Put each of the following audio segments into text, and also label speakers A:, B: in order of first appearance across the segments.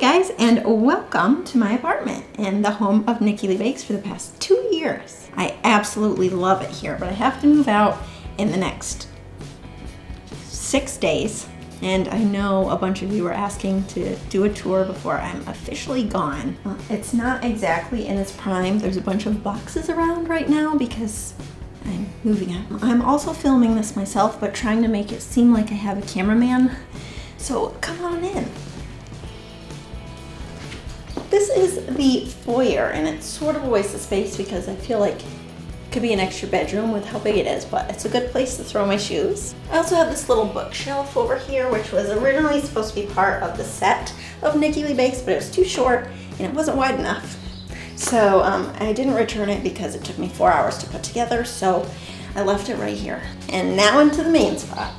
A: Hi guys, and welcome to my apartment and the home of Nicki Lee Bakes for the past 2 years. I absolutely love it here, but I have to move out in the next 6 days. And I know a bunch of you are asking to do a tour before I'm officially gone. It's not exactly in its prime. There's a bunch of boxes around right now because I'm moving out. I'm also filming this myself, but trying to make it seem like I have a cameraman. So come on in. This is the foyer, and it's sort of a waste of space because I feel like it could be an extra bedroom with how big it is, but it's a good place to throw my shoes. I also have this little bookshelf over here, which was originally supposed to be part of the set of Nicki Lee Bakes, but it was too short and it wasn't wide enough. So I didn't return it because it took me 4 hours to put together, so I left it right here. And now into the main spot.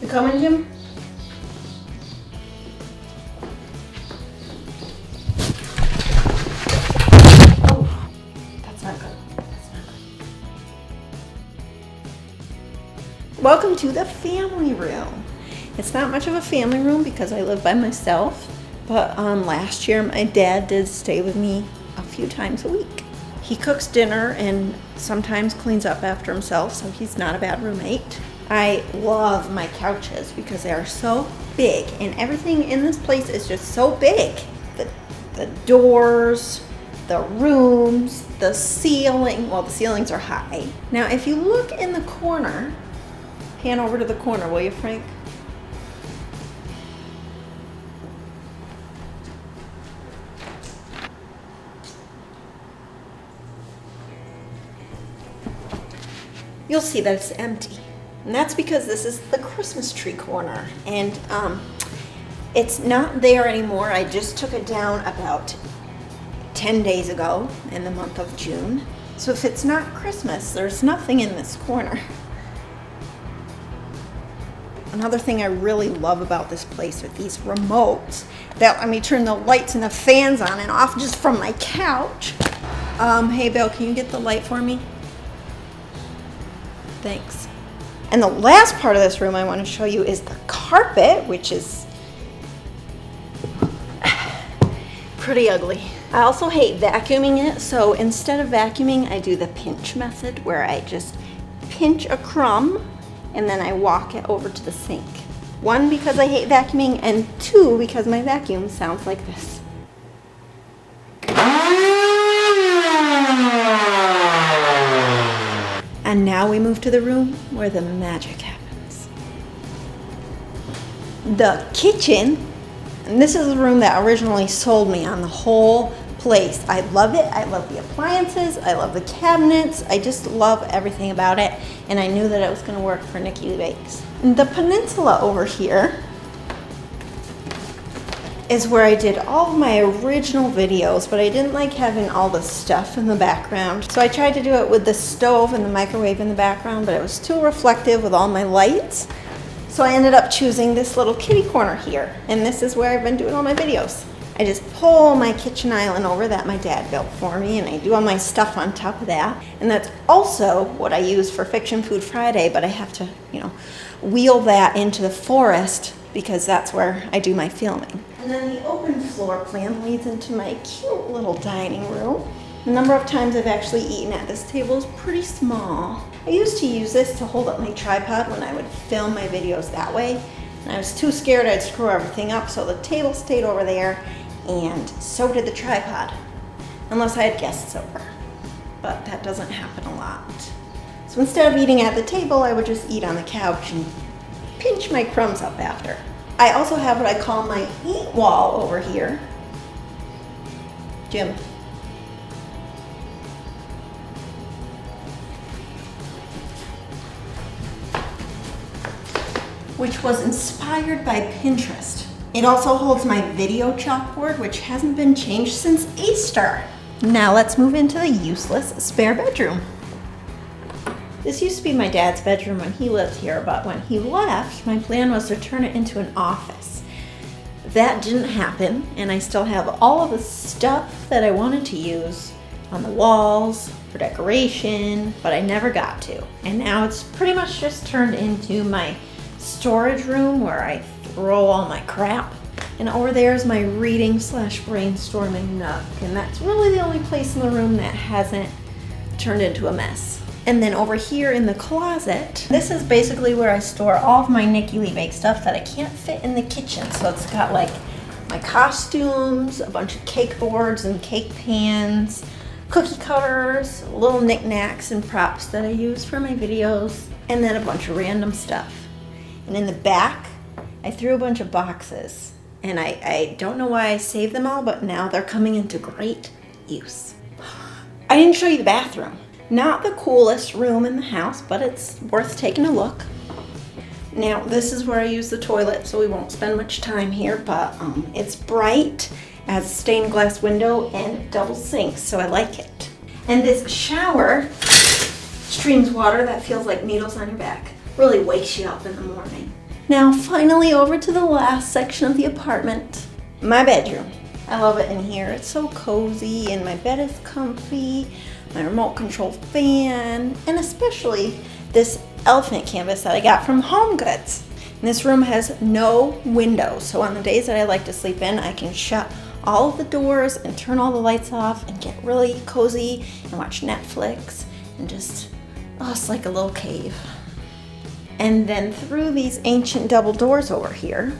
A: You coming, Jim? Welcome to the family room. It's not much of a family room because I live by myself, but last year my dad did stay with me a few times a week. He cooks dinner and sometimes cleans up after himself, so he's not a bad roommate. I love my couches because they are so big and everything in this place is just so big. The doors, the rooms, the ceiling, well, the ceilings are high. Now if you look in the corner, pan over to the corner, will you, Frank? You'll see that it's empty. And that's because this is the Christmas tree corner. And it's not there anymore. I just took it down about 10 days ago in the month of June. So if it's not Christmas, there's nothing in this corner. Another thing I really love about this place are these remotes that let me turn the lights and the fans on and off just from my couch. Hey Bill, can you get the light for me? Thanks. And the last part of this room I want to show you is the carpet, which is pretty ugly. I also hate vacuuming it, so instead of vacuuming, I do the pinch method where I just pinch a crumb and then I walk it over to the sink. 1, because I hate vacuuming, and 2, because my vacuum sounds like this. And now we move to the room where the magic happens. The kitchen, and this is the room that originally sold me on the whole place. I love it. I love the appliances. I love the cabinets. I just love everything about it. And I knew that it was going to work for Nicki Lee Bakes. And the peninsula over here is where I did all of my original videos, but I didn't like having all the stuff in the background. So I tried to do it with the stove and the microwave in the background, but it was too reflective with all my lights. So I ended up choosing this little kitty corner here. And this is where I've been doing all my videos. I just pull my kitchen island over that my dad built for me, and I do all my stuff on top of that. And that's also what I use for Fiction Food Friday, but I have to, wheel that into the forest because that's where I do my filming. And then the open floor plan leads into my cute little dining room. The number of times I've actually eaten at this table is pretty small. I used to use this to hold up my tripod when I would film my videos that way. And I was too scared I'd screw everything up, so the table stayed over there. And so did the tripod, unless I had guests over, but that doesn't happen a lot. So instead of eating at the table, I would just eat on the couch and pinch my crumbs up after. I also have what I call my eat wall over here. Jim. Which was inspired by Pinterest. It also holds my video chalkboard, which hasn't been changed since Easter. Now let's move into the useless spare bedroom. This used to be my dad's bedroom when he lived here, but when he left, my plan was to turn it into an office. That didn't happen, and I still have all of the stuff that I wanted to use on the walls for decoration, but I never got to. And now it's pretty much just turned into my storage room where I throw all my crap. And over there is my reading slash brainstorming nook. And that's really the only place in the room that hasn't turned into a mess. And then over here in the closet, this is basically where I store all of my Nicki Lee Bakes stuff that I can't fit in the kitchen. So it's got like my costumes, a bunch of cake boards and cake pans, cookie cutters, little knickknacks and props that I use for my videos, and then a bunch of random stuff. And in the back, I threw a bunch of boxes. And I don't know why I saved them all, but now they're coming into great use. I didn't show you the bathroom. Not the coolest room in the house, but it's worth taking a look. Now, this is where I use the toilet, so we won't spend much time here, but it's bright, it has a stained glass window, and double sinks, so I like it. And this shower streams water that feels like needles on your back. Really wakes you up in the morning. Now, finally over to the last section of the apartment, my bedroom. I love it in here. It's so cozy, and my bed is comfy, my remote control fan, and especially this elephant canvas that I got from HomeGoods. And this room has no windows, so on the days that I like to sleep in, I can shut all of the doors and turn all the lights off and get really cozy and watch Netflix and just, oh, it's like a little cave. And then through these ancient double doors over here,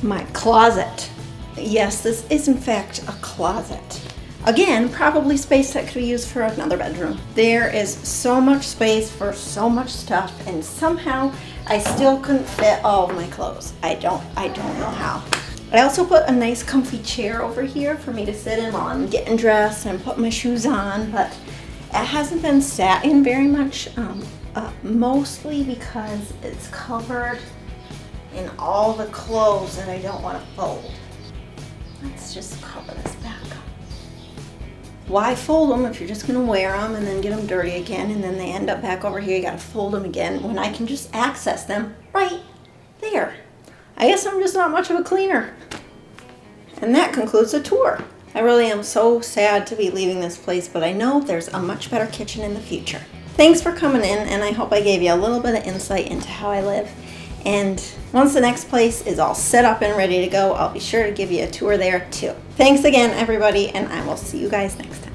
A: my closet. Yes, this is in fact a closet. Again, probably space that could be used for another bedroom. There is so much space for so much stuff, and somehow I still couldn't fit all of my clothes. I don't know how. I also put a nice comfy chair over here for me to sit in while I'm getting dressed and put my shoes on, but it hasn't been sat in very much, mostly because it's covered in all the clothes that I don't want to fold. Let's just cover this back up. Why fold them if you're just going to wear them and then get them dirty again, and then they end up back over here, you got to fold them again when I can just access them right there. I guess I'm just not much of a cleaner. And that concludes the tour. I really am so sad to be leaving this place, but I know there's a much better kitchen in the future. Thanks for coming in, and I hope I gave you a little bit of insight into how I live. And once the next place is all set up and ready to go, I'll be sure to give you a tour there too. Thanks again, everybody, and I will see you guys next time.